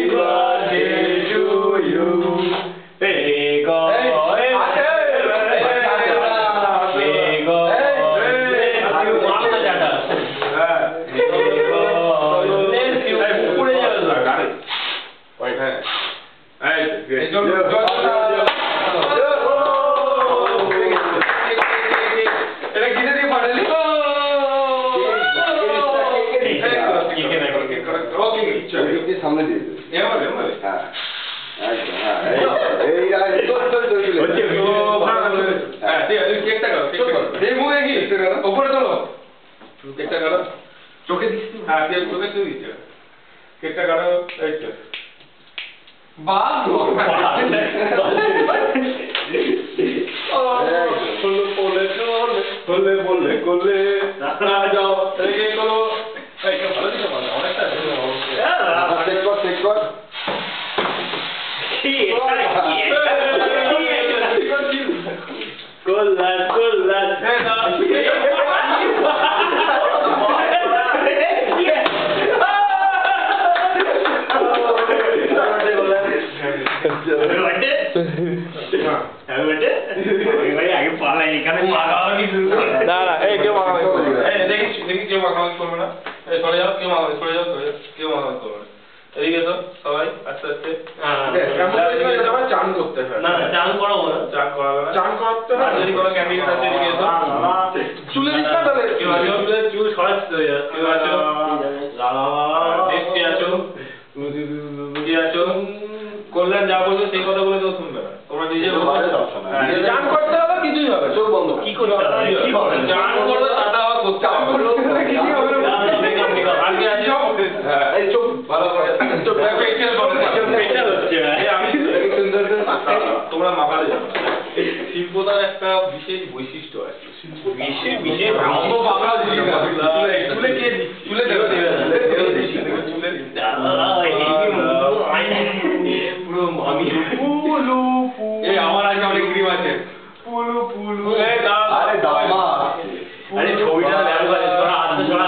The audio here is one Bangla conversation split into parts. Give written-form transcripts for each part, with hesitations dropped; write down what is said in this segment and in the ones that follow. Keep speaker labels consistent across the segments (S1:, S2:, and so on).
S1: birthday to you. May God
S2: সামনে দিয়ে
S3: চোখে দিচ্ছি হ্যাঁ চোখে তুই দিচ্ছি কেকটা কাটো এই তো বললে করলে যাও করো ভালো দিতে পারো অনেকটা চান করতে হয় না চান করাবো না চান করাবে না চান করতে হয় যদি কোনো ক্যান্ডিডেট আছে এদিকে এসো চুলে দিস না তাহলে কেউ আছো চুলে চুল সরাচ্ছে কেউ আছো দেখতে আছো কি আছো কল্যাণ যা বলবে সেই কথাগুলো কেউ শুনবে না তোমরা নিজে চান করতে হবে কিছুই হবে চোখ বন্ধ কি করতে হবে চান করবে টাটা হওয়া করতে হবে কিছুই হবে না আজকে আছি এই চোখ ভালো করে চোখ ফেশিয়াল করে ফেশিয়াল হচ্ছে আমি তোমরা মাপালে জানো শিল্পতার একটা বিশেষ বৈশিষ্ট্য আছে বিশেষ আমরা বাংলা জিনিস চুলে কে চুলে দেবে চুলে পুরো আমি পুলু এই আমার আগে অনেক ক্রিম আছে পুলু পুলু আরে দামা আরে ছবিটা দেখো তোরা হাতে ছড়া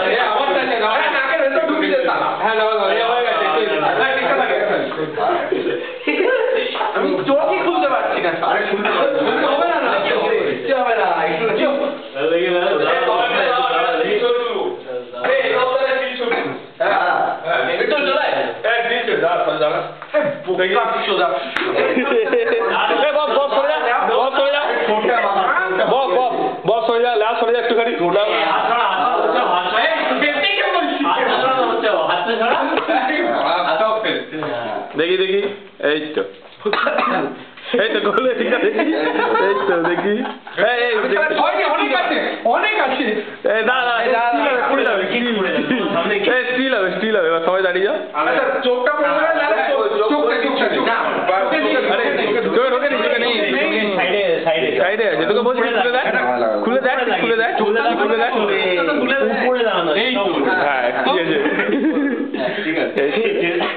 S3: এই আমার কাছে না নাকের ভেতর ঢুকে দে তালা হ্যাঁ দাও দাও এই হয়ে গেছে ঠিক আছে আমি চোখই খুলতে পারছি না আরে খুলতে হবে না না কি হবে কি হবে না একটু চুপ লেগে না এই ওটারে ফিল শুরু হ্যাঁ একটু চলাই এই ফিল শুরু দাও দাও এই বোকা কিছু দাও এই বব বব সরে যা বব সরে যা বব বব বব সরে যা লা সরে যা একটুখানি ঘোড়া দেখি দেখি এই তো এই তো গোলে ঠিক আছে দেখি এই তো দেখি এই অনেক আছে অনেক আছে এই না না পুরো যাবে কি পুরো যাবে সামনে এই স্টিল হবে এবার সবাই দাঁড়িয়ে যাও আচ্ছা চোখটা পড়ে না চোখটা না চোখে নেই সাইডে আছে তোকে বলছি খুলে দেখ চোখটা খুলে দেখ উপরে দাঁড়ানো এই তো হ্যাঁ ঠিক আছে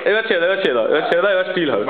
S3: এবার ছেড়ে দাও এবার স্টিল হবে